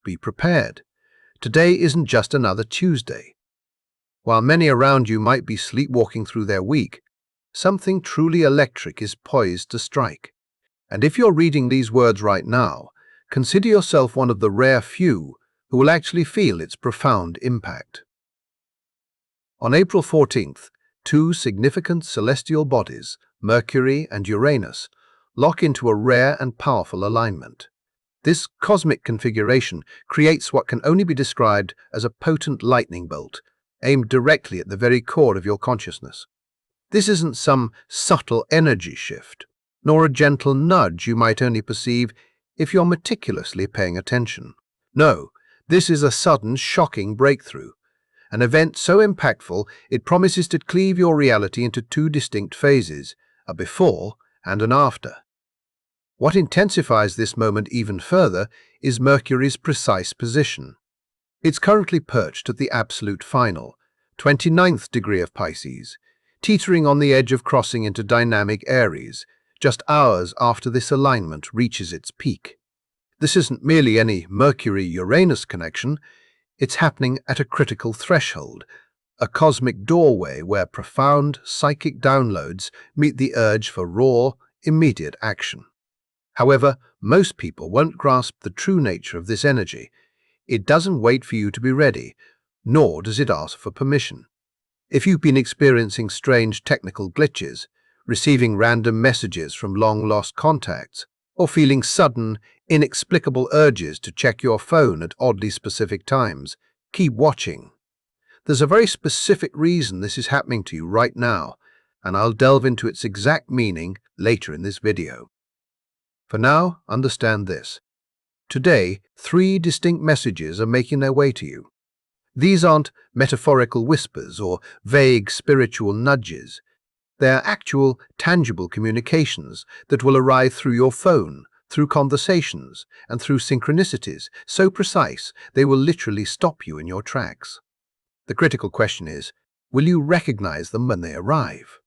Be prepared. Today isn't just another Tuesday. While many around you might be sleepwalking through their week, something truly electric is poised to strike. And if you're reading these words right now, consider yourself one of the rare few who will actually feel its profound impact. On April 14th, two significant celestial bodies, Mercury and Uranus, lock into a rare and powerful alignment. This cosmic configuration creates what can only be described as a potent lightning bolt, aimed directly at the very core of your consciousness. This isn't some subtle energy shift, nor a gentle nudge you might only perceive if you're meticulously paying attention. No, this is a sudden, shocking breakthrough, an event so impactful it promises to cleave your reality into two distinct phases, a before and an after. What intensifies this moment even further is Mercury's precise position. It's currently perched at the absolute final, 29th degree of Pisces, teetering on the edge of crossing into dynamic Aries, just hours after this alignment reaches its peak. This isn't merely any Mercury-Uranus connection, it's happening at a critical threshold, a cosmic doorway where profound psychic downloads meet the urge for raw, immediate action. However, most people won't grasp the true nature of this energy. It doesn't wait for you to be ready, nor does it ask for permission. If you've been experiencing strange technical glitches, receiving random messages from long-lost contacts, or feeling sudden, inexplicable urges to check your phone at oddly specific times, keep watching. There's a very specific reason this is happening to you right now, and I'll delve into its exact meaning later in this video. For now, understand this. Today, three distinct messages are making their way to you. These aren't metaphorical whispers or vague spiritual nudges. They are actual, tangible communications that will arrive through your phone, through conversations, and through synchronicities so precise they will literally stop you in your tracks. The critical question is, will you recognize them when they arrive?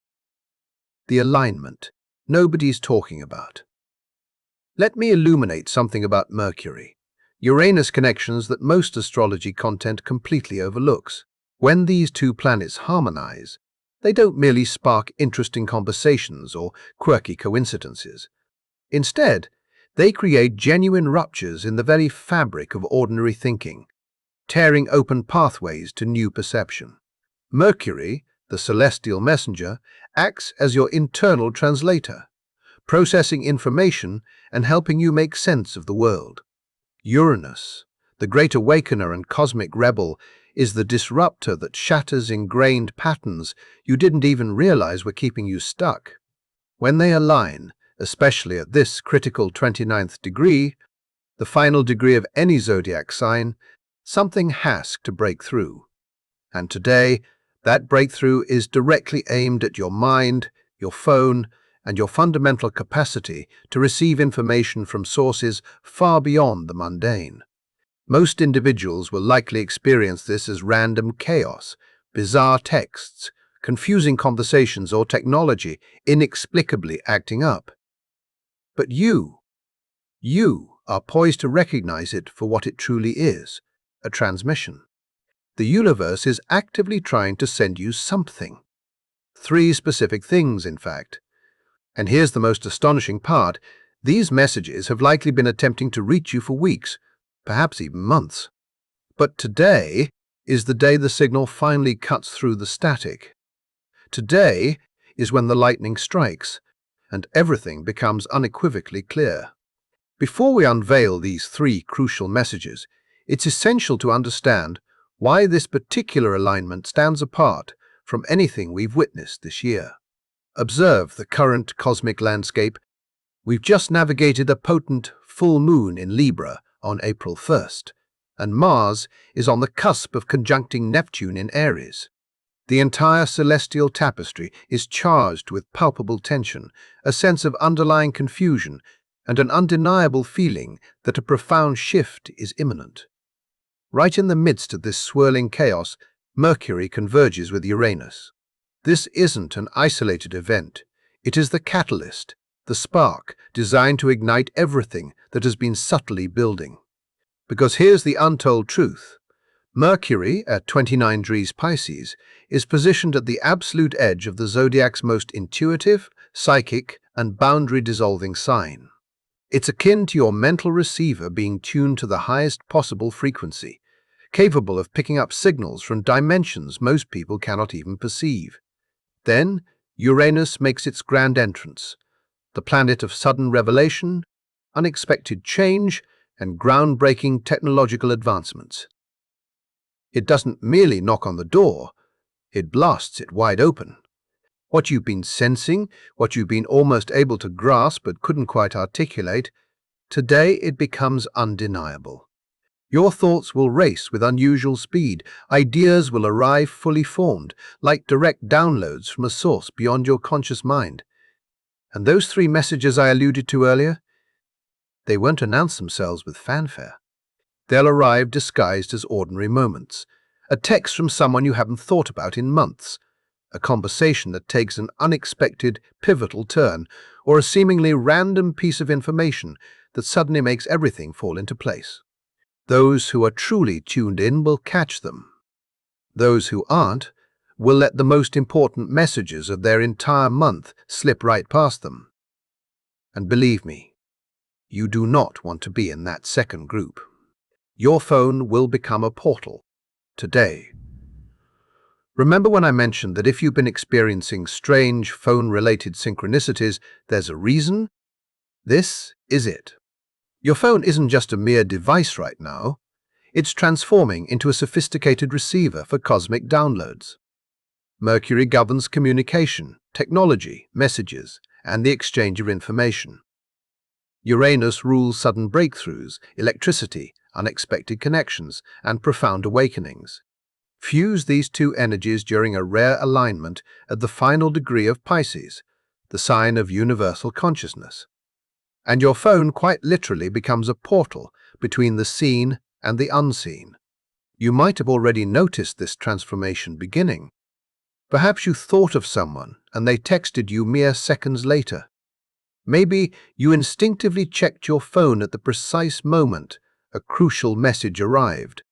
The alignment nobody's talking about. Let me illuminate something about Mercury, Uranus connections that most astrology content completely overlooks. When these two planets harmonize, they don't merely spark interesting conversations or quirky coincidences. Instead, they create genuine ruptures in the very fabric of ordinary thinking, tearing open pathways to new perception. Mercury, the celestial messenger, acts as your internal translator, processing information and helping you make sense of the world. Uranus, the great awakener and cosmic rebel, is the disruptor that shatters ingrained patterns you didn't even realize were keeping you stuck. When they align, especially at this critical 29th degree, the final degree of any zodiac sign, something has to break through. And today, that breakthrough is directly aimed at your mind, your phone, and your fundamental capacity to receive information from sources far beyond the mundane. Most individuals will likely experience this as random chaos, bizarre texts, confusing conversations, or technology inexplicably acting up. But you are poised to recognize it for what it truly is, a transmission. The universe is actively trying to send you something. Three specific things, in fact. And here's the most astonishing part. These messages have likely been attempting to reach you for weeks, perhaps even months. But today is the day the signal finally cuts through the static. Today is when the lightning strikes, and everything becomes unequivocally clear. Before we unveil these three crucial messages, it's essential to understand why this particular alignment stands apart from anything we've witnessed this year. Observe the current cosmic landscape. We've just navigated a potent full moon in Libra on April 1st, and Mars is on the cusp of conjuncting Neptune in Aries. The entire celestial tapestry is charged with palpable tension, a sense of underlying confusion, and an undeniable feeling that a profound shift is imminent. Right in the midst of this swirling chaos, Mercury converges with Uranus. This isn't an isolated event. It is the catalyst, the spark designed to ignite everything that has been subtly building. Because here's the untold truth. Mercury, at 29 degrees Pisces, is positioned at the absolute edge of the zodiac's most intuitive, psychic, and boundary-dissolving sign. It's akin to your mental receiver being tuned to the highest possible frequency, capable of picking up signals from dimensions most people cannot even perceive. Then, Uranus makes its grand entrance, the planet of sudden revelation, unexpected change, and groundbreaking technological advancements. It doesn't merely knock on the door, it blasts it wide open. What you've been sensing, what you've been almost able to grasp but couldn't quite articulate, today it becomes undeniable. Your thoughts will race with unusual speed, ideas will arrive fully formed, like direct downloads from a source beyond your conscious mind. And those 3 messages I alluded to earlier, they won't announce themselves with fanfare. They'll arrive disguised as ordinary moments. A text from someone you haven't thought about in months, a conversation that takes an unexpected, pivotal turn, or a seemingly random piece of information that suddenly makes everything fall into place. Those who are truly tuned in will catch them. Those who aren't will let the most important messages of their entire month slip right past them. And believe me, you do not want to be in that second group. Your phone will become a portal today. Remember when I mentioned that if you've been experiencing strange phone-related synchronicities, there's a reason? This is it. Your phone isn't just a mere device right now. It's transforming into a sophisticated receiver for cosmic downloads. Mercury governs communication, technology, messages, and the exchange of information. Uranus rules sudden breakthroughs, electricity, unexpected connections, and profound awakenings. Fuse these 2 energies during a rare alignment at the final degree of Pisces, the sign of universal consciousness. And your phone quite literally becomes a portal between the seen and the unseen. You might have already noticed this transformation beginning. Perhaps you thought of someone and they texted you mere seconds later. Maybe you instinctively checked your phone at the precise moment a crucial message arrived.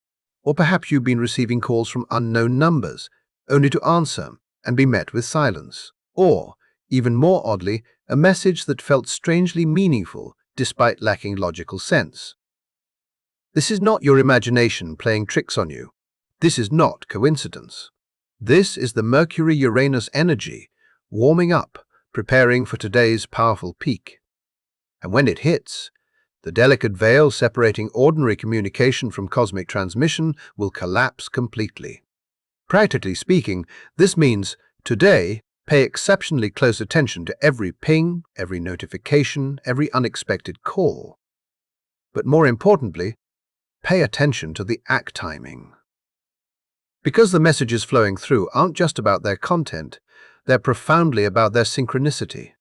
Or perhaps you've been receiving calls from unknown numbers, only to answer and be met with silence. Or, even more oddly, a message that felt strangely meaningful despite lacking logical sense. This is not your imagination playing tricks on you. This is not coincidence. This is the Mercury-Uranus energy warming up, preparing for today's powerful peak. And when it hits, the delicate veil separating ordinary communication from cosmic transmission will collapse completely. Practically speaking, this means, today, pay exceptionally close attention to every ping, every notification, every unexpected call. But more importantly, pay attention to the act timing. Because the messages flowing through aren't just about their content, they're profoundly about their synchronicity.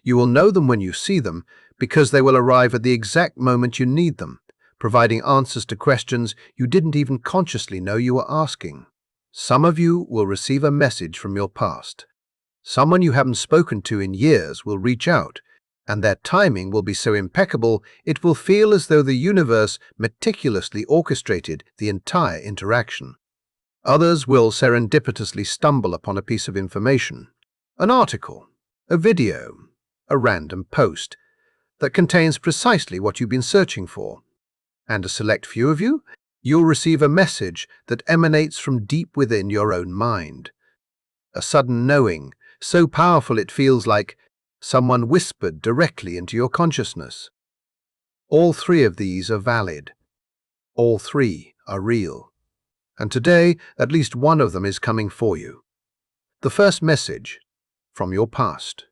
You will know them when you see them, because they will arrive at the exact moment you need them, providing answers to questions you didn't even consciously know you were asking. Some of you will receive a message from your past. Someone you haven't spoken to in years will reach out, and their timing will be so impeccable it will feel as though the universe meticulously orchestrated the entire interaction. Others will serendipitously stumble upon a piece of information, an article, a video, a random post, that contains precisely what you've been searching for. And a select few of you, you'll receive a message that emanates from deep within your own mind. A sudden knowing, so powerful it feels like someone whispered directly into your consciousness. All 3 of these are valid. All 3 are real. And today, at least one of them is coming for you. The first message, from your past.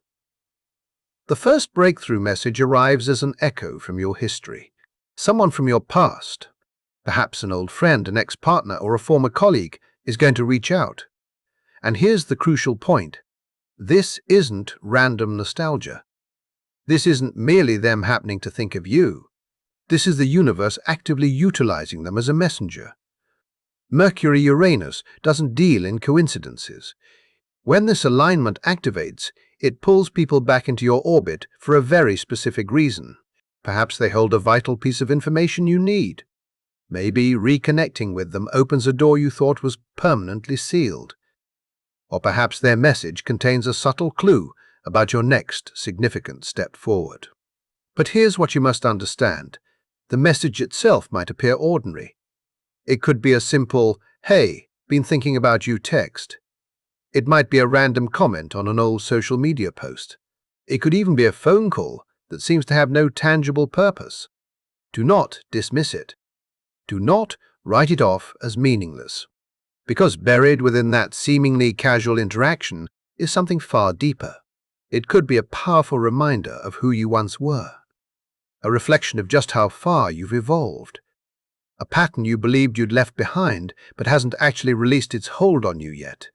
The first breakthrough message arrives as an echo from your history. Someone from your past, perhaps an old friend, an ex-partner, or a former colleague, is going to reach out. And here's the crucial point. This isn't random nostalgia. This isn't merely them happening to think of you. This is the universe actively utilizing them as a messenger. Mercury-Uranus doesn't deal in coincidences. When this alignment activates, it pulls people back into your orbit for a very specific reason. Perhaps they hold a vital piece of information you need. Maybe reconnecting with them opens a door you thought was permanently sealed. Or perhaps their message contains a subtle clue about your next significant step forward. But here's what you must understand. The message itself might appear ordinary. It could be a simple, "Hey, been thinking about you" text. It might be a random comment on an old social media post. It could even be a phone call that seems to have no tangible purpose. Do not dismiss it. Do not write it off as meaningless, because buried within that seemingly casual interaction is something far deeper. It could be a powerful reminder of who you once were, a reflection of just how far you've evolved, a pattern you believed you'd left behind but hasn't actually released its hold on you yet.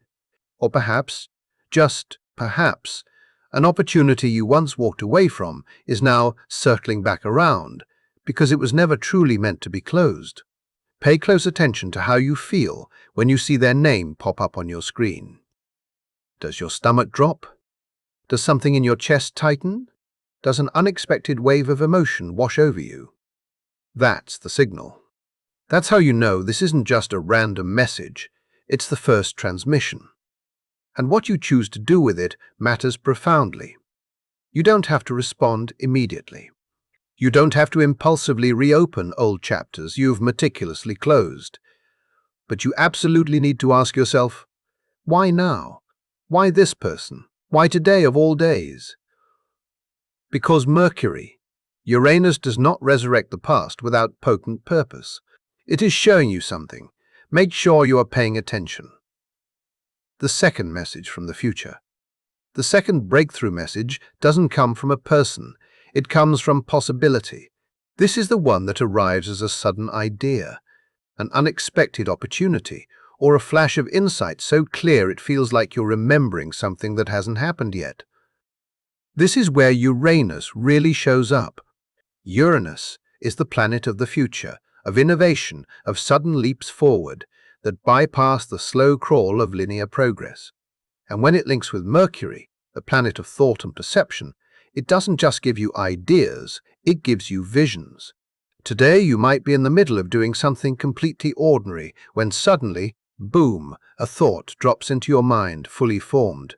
Or perhaps, just perhaps, an opportunity you once walked away from is now circling back around because it was never truly meant to be closed. Pay close attention to how you feel when you see their name pop up on your screen. Does your stomach drop? Does something in your chest tighten? Does an unexpected wave of emotion wash over you? That's the signal. That's how you know this isn't just a random message, it's the first transmission. And what you choose to do with it matters profoundly. You don't have to respond immediately. You don't have to impulsively reopen old chapters you've meticulously closed. But you absolutely need to ask yourself, why now? Why this person? Why today of all days? Because Mercury-Uranus does not resurrect the past without potent purpose. It is showing you something. Make sure you are paying attention. The second message from the future. The second breakthrough message doesn't come from a person. It comes from possibility. This is the one that arrives as a sudden idea, an unexpected opportunity, or a flash of insight so clear it feels like you're remembering something that hasn't happened yet. This is where Uranus really shows up. Uranus is the planet of the future, of innovation, of sudden leaps forward that bypass the slow crawl of linear progress. And when it links with Mercury, the planet of thought and perception, it doesn't just give you ideas, it gives you visions. Today you might be in the middle of doing something completely ordinary when suddenly, boom, a thought drops into your mind fully formed.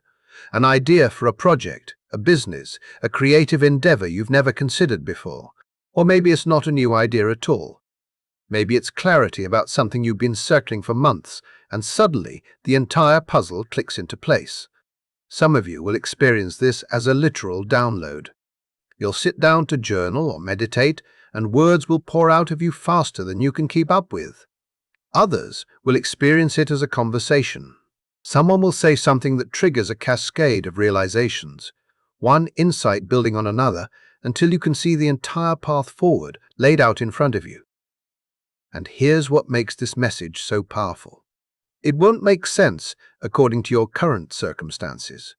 An idea for a project, a business, a creative endeavor you've never considered before. Or maybe it's not a new idea at all. Maybe it's clarity about something you've been circling for months, and suddenly the entire puzzle clicks into place. Some of you will experience this as a literal download. You'll sit down to journal or meditate, and words will pour out of you faster than you can keep up with. Others will experience it as a conversation. Someone will say something that triggers a cascade of realizations, one insight building on another until you can see the entire path forward laid out in front of you. And here's what makes this message so powerful. It won't make sense according to your current circumstances.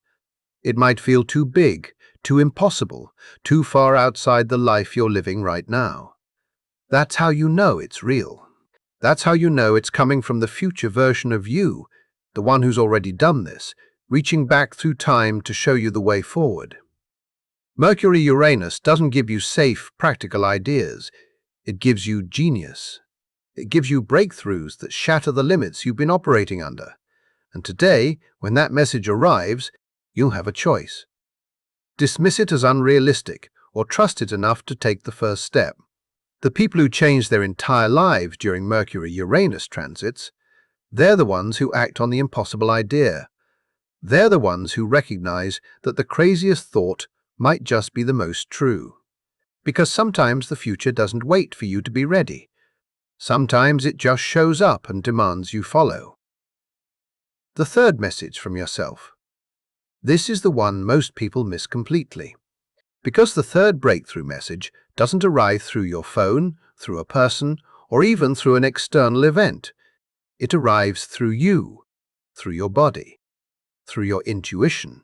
It might feel too big, too impossible, too far outside the life you're living right now. That's how you know it's real. That's how you know it's coming from the future version of you, the one who's already done this, reaching back through time to show you the way forward. Mercury-Uranus doesn't give you safe, practical ideas. It gives you genius. It gives you breakthroughs that shatter the limits you've been operating under. And today, when that message arrives, you'll have a choice. Dismiss it as unrealistic or trust it enough to take the first step. The people who change their entire lives during Mercury-Uranus transits, they're the ones who act on the impossible idea. They're the ones who recognize that the craziest thought might just be the most true. Because sometimes the future doesn't wait for you to be ready. Sometimes it just shows up and demands you follow. The third message from yourself. This is the one most people miss completely. Because the third breakthrough message doesn't arrive through your phone, through a person, or even through an external event. It arrives through you, through your body, through your intuition,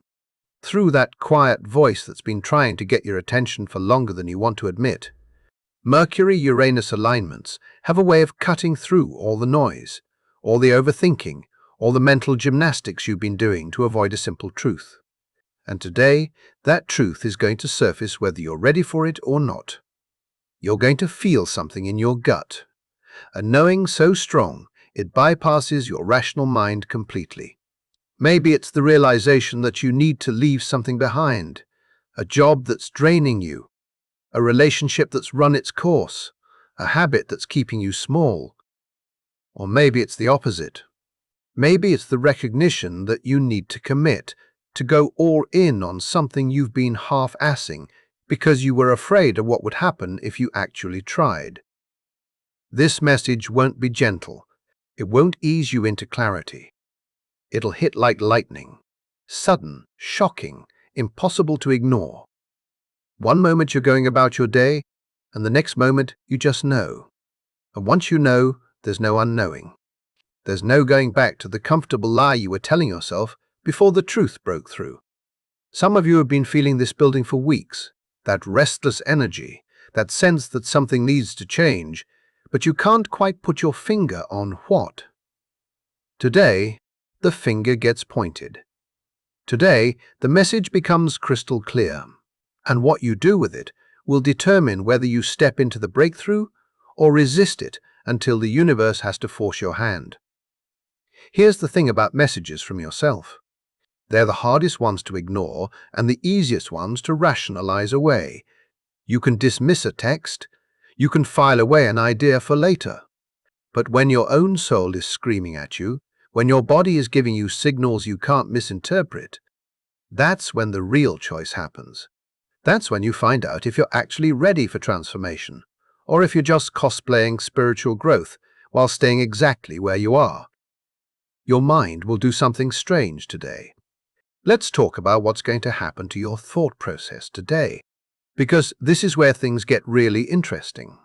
through that quiet voice that's been trying to get your attention for longer than you want to admit. Mercury-Uranus alignments have a way of cutting through all the noise, all the overthinking, all the mental gymnastics you've been doing to avoid a simple truth. And today, that truth is going to surface whether you're ready for it or not. You're going to feel something in your gut, a knowing so strong it bypasses your rational mind completely. Maybe it's the realization that you need to leave something behind, a job that's draining you, a relationship that's run its course, a habit that's keeping you small. Or maybe it's the opposite. Maybe it's the recognition that you need to commit, to go all in on something you've been half-assing because you were afraid of what would happen if you actually tried. This message won't be gentle. It won't ease you into clarity. It'll hit like lightning. Sudden, shocking, impossible to ignore. One moment you're going about your day, and the next moment you just know. And once you know, there's no unknowing. There's no going back to the comfortable lie you were telling yourself before the truth broke through. Some of you have been feeling this building for weeks, that restless energy, that sense that something needs to change, but you can't quite put your finger on what. Today, the finger gets pointed. Today, the message becomes crystal clear, and what you do with it will determine whether you step into the breakthrough or resist it until the universe has to force your hand. Here's the thing about messages from yourself. They're the hardest ones to ignore and the easiest ones to rationalize away. You can dismiss a text, you can file away an idea for later. But when your own soul is screaming at you, when your body is giving you signals you can't misinterpret, that's when the real choice happens. That's when you find out if you're actually ready for transformation, or if you're just cosplaying spiritual growth while staying exactly where you are. Your mind will do something strange today. Let's talk about what's going to happen to your thought process today, because this is where things get really interesting.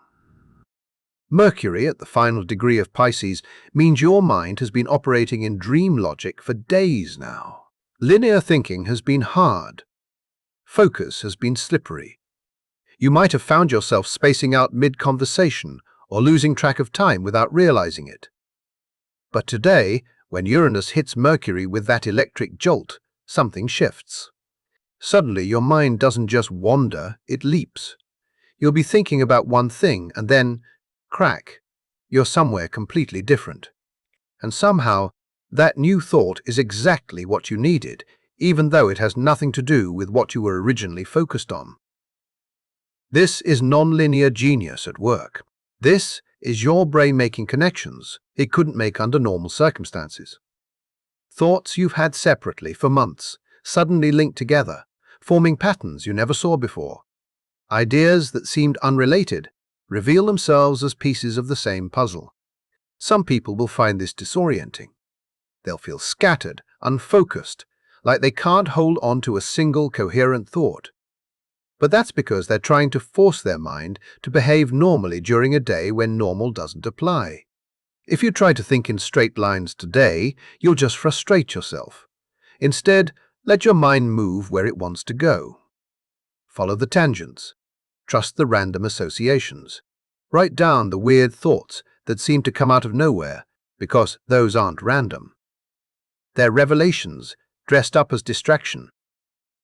Mercury at the final degree of Pisces means your mind has been operating in dream logic for days now. Linear thinking has been hard. Focus has been slippery. You might have found yourself spacing out mid-conversation or losing track of time without realizing it. But today, when Uranus hits Mercury with that electric jolt, something shifts. Suddenly, your mind doesn't just wander, it leaps. You'll be thinking about one thing and then, crack, you're somewhere completely different. And somehow, that new thought is exactly what you needed, even though it has nothing to do with what you were originally focused on. This is nonlinear genius at work. This is your brain making connections it couldn't make under normal circumstances. Thoughts you've had separately for months suddenly linked together, forming patterns you never saw before. Ideas that seemed unrelated reveal themselves as pieces of the same puzzle. Some people will find this disorienting. They'll feel scattered, unfocused, like they can't hold on to a single coherent thought. But that's because they're trying to force their mind to behave normally during a day when normal doesn't apply. If you try to think in straight lines today, you'll just frustrate yourself. Instead, let your mind move where it wants to go. Follow the tangents. Trust the random associations. Write down the weird thoughts that seem to come out of nowhere, because those aren't random. They're revelations, dressed up as distraction.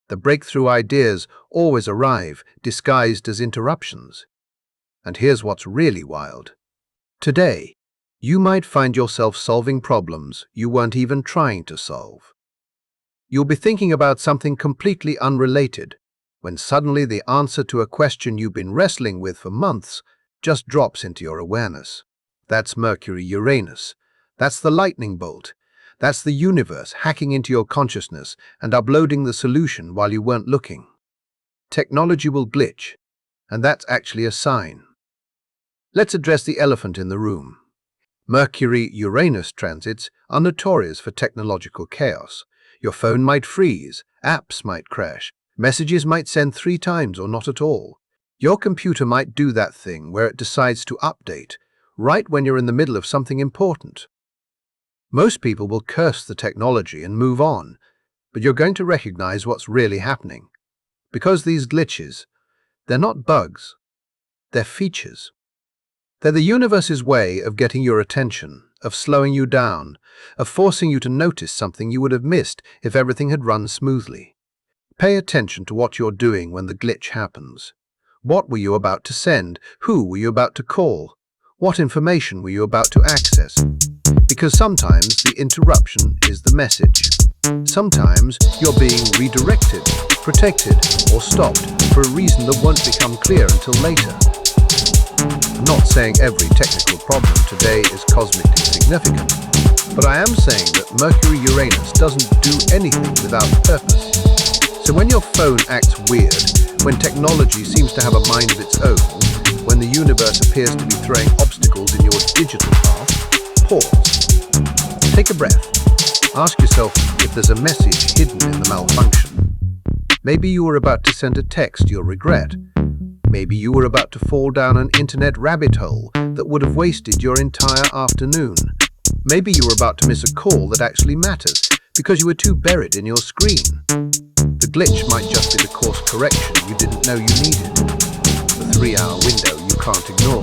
The breakthrough ideas always arrive, disguised as interruptions. And here's what's really wild. Today, you might find yourself solving problems you weren't even trying to solve. You'll be thinking about something completely unrelated, when suddenly the answer to a question you've been wrestling with for months just drops into your awareness. That's Mercury-Uranus. That's the lightning bolt. That's the universe hacking into your consciousness and uploading the solution while you weren't looking. Technology will glitch, and that's actually a sign. Let's address the elephant in the room. Mercury-Uranus transits are notorious for technological chaos. Your phone might freeze, apps might crash, messages might send 3 times or not at all. Your computer might do that thing where it decides to update, right when you're in the middle of something important. Most people will curse the technology and move on, but you're going to recognize what's really happening. Because these glitches, they're not bugs, they're features. They're the universe's way of getting your attention, of slowing you down, of forcing you to notice something you would have missed if everything had run smoothly. Pay attention to what you're doing when the glitch happens. What were you about to send? Who were you about to call? What information were you about to access? Because sometimes the interruption is the message. Sometimes you're being redirected, protected, or stopped for a reason that won't become clear until later. I'm not saying every technical problem today is cosmically significant, but I am saying that Mercury-Uranus doesn't do anything without purpose. So when your phone acts weird, when technology seems to have a mind of its own, when the universe appears to be throwing obstacles in your digital path, pause. Take a breath. Ask yourself if there's a message hidden in the malfunction. Maybe you were about to send a text you'll regret. Maybe you were about to fall down an internet rabbit hole that would have wasted your entire afternoon. Maybe you were about to miss a call that actually matters because you were too buried in your screen. The glitch might just be the course correction you didn't know you needed. The 3-hour window you can't ignore.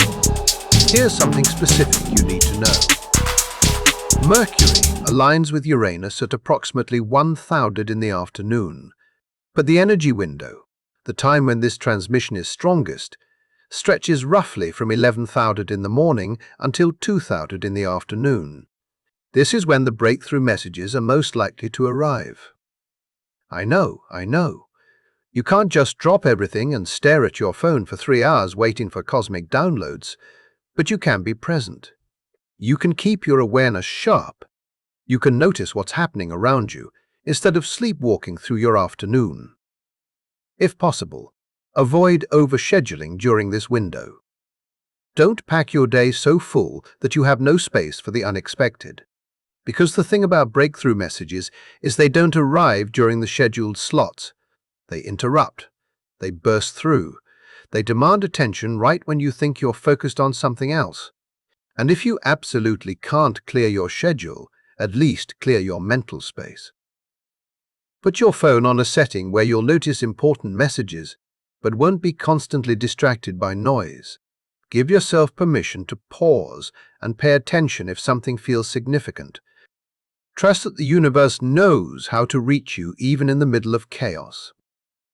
Here's something specific you need to know. Mercury aligns with Uranus at approximately 1,000 in the afternoon, but the energy window, the time when this transmission is strongest, stretches roughly from 11,000 in the morning until 2,000 in the afternoon. This is when the breakthrough messages are most likely to arrive. I know. You can't just drop everything and stare at your phone for 3 hours waiting for cosmic downloads, but you can be present. You can keep your awareness sharp. You can notice what's happening around you instead of sleepwalking through your afternoon. If possible, avoid overscheduling during this window. Don't pack your day so full that you have no space for the unexpected. Because the thing about breakthrough messages is they don't arrive during the scheduled slots. They interrupt. They burst through. They demand attention right when you think you're focused on something else. And if you absolutely can't clear your schedule, at least clear your mental space. Put your phone on a setting where you'll notice important messages, but won't be constantly distracted by noise. Give yourself permission to pause and pay attention if something feels significant. Trust that the universe knows how to reach you even in the middle of chaos.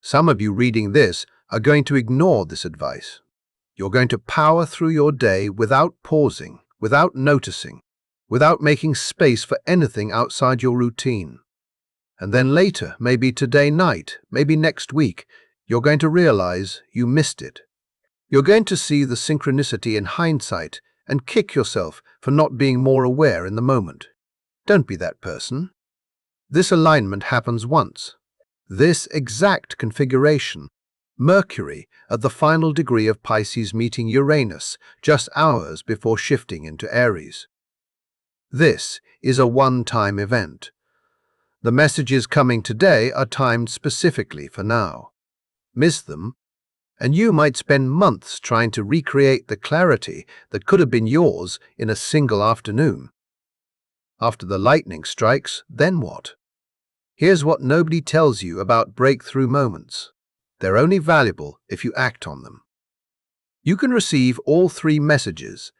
Some of you reading this are going to ignore this advice. You're going to power through your day without pausing, without noticing, without making space for anything outside your routine. And then later, maybe today night, maybe next week, you're going to realize you missed it. You're going to see the synchronicity in hindsight and kick yourself for not being more aware in the moment. Don't be that person. This alignment happens once. This exact configuration, Mercury at the final degree of Pisces meeting Uranus just hours before shifting into Aries. This is a one-time event. The messages coming today are timed specifically for now. Miss them, and you might spend months trying to recreate the clarity that could have been yours in a single afternoon. After the lightning strikes, then what? Here's what nobody tells you about breakthrough moments. They're only valuable if you act on them. You can receive all 3 messages,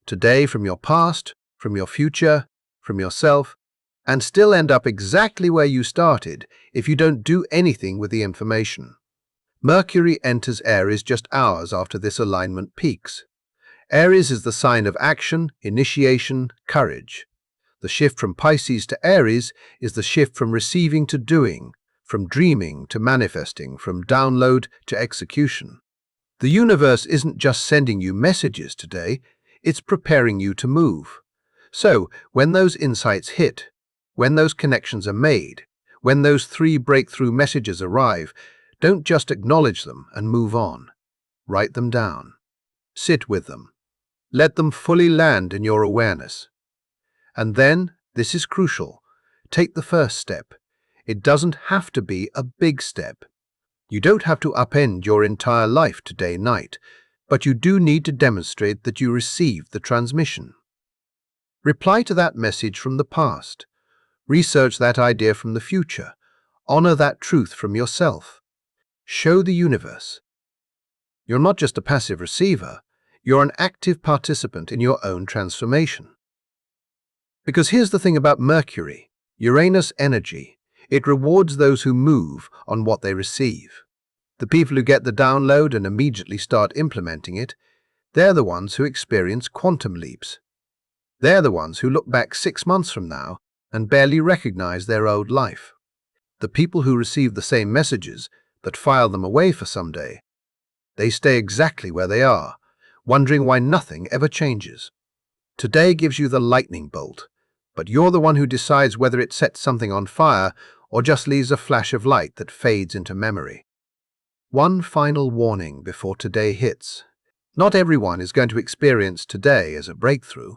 today from your past, from your future, from yourself, and still end up exactly where you started if you don't do anything with the information. Mercury enters Aries just hours after this alignment peaks. Aries is the sign of action, initiation, courage. The shift from Pisces to Aries is the shift from receiving to doing, from dreaming to manifesting, from download to execution. The universe isn't just sending you messages today, it's preparing you to move. So, when those insights hit, when those connections are made, when those 3 breakthrough messages arrive, don't just acknowledge them and move on. Write them down. Sit with them. Let them fully land in your awareness. And then, this is crucial, take the first step. It doesn't have to be a big step. You don't have to upend your entire life today-night, but you do need to demonstrate that you received the transmission. Reply to that message from the past. Research that idea from the future. Honor that truth from yourself. Show the universe. You're not just a passive receiver, you're an active participant in your own transformation. Because here's the thing about Mercury, Uranus energy. It rewards those who move on what they receive. The people who get the download and immediately start implementing it, They're the ones who experience quantum leaps. They're the ones who look back 6 months from now and barely recognize their old life. The people who receive the same messages but file them away for someday, they stay exactly where they are, wondering why nothing ever changes. Today gives you the lightning bolt, but you're the one who decides whether it sets something on fire or just leaves a flash of light that fades into memory. One final warning before today hits. Not everyone is going to experience today as a breakthrough.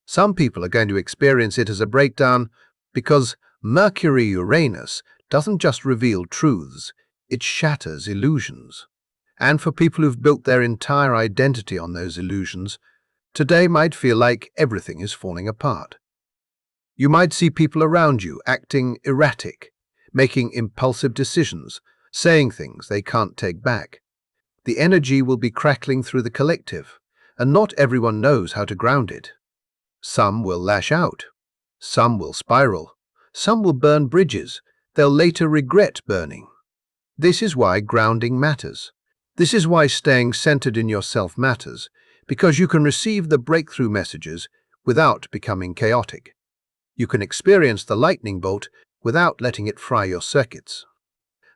Some people are going to experience it as a breakdown because Mercury-Uranus doesn't just reveal truths, it shatters illusions. And for people who've built their entire identity on those illusions, today might feel like everything is falling apart. You might see people around you acting erratic, making impulsive decisions, saying things they can't take back. The energy will be crackling through the collective, and not everyone knows how to ground it. Some will lash out. Some will spiral. Some will burn bridges they'll later regret burning. This is why grounding matters. This is why staying centered in yourself matters, because you can receive the breakthrough messages without becoming chaotic. You can experience the lightning bolt without letting it fry your circuits.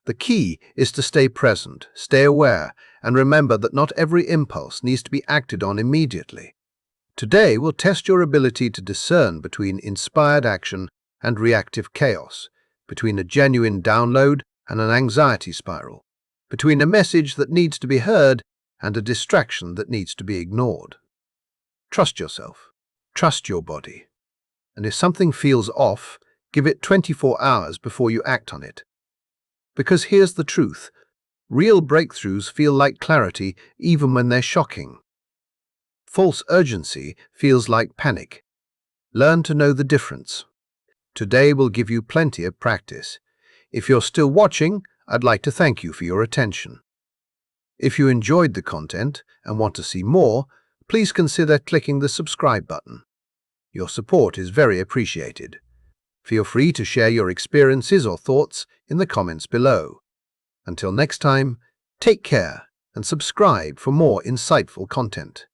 The key is to stay present, stay aware, and remember that not every impulse needs to be acted on immediately. Today will test your ability to discern between inspired action and reactive chaos, between a genuine download and an anxiety spiral, between a message that needs to be heard and a distraction that needs to be ignored. Trust yourself. Trust your body. And if something feels off, give it 24 hours before you act on it. Because here's the truth. Real breakthroughs feel like clarity even when they're shocking. False urgency feels like panic. Learn to know the difference. Today will give you plenty of practice. If you're still watching, I'd like to thank you for your attention. If you enjoyed the content and want to see more, please consider clicking the subscribe button. Your support is very appreciated. Feel free to share your experiences or thoughts in the comments below. Until next time, take care and subscribe for more insightful content.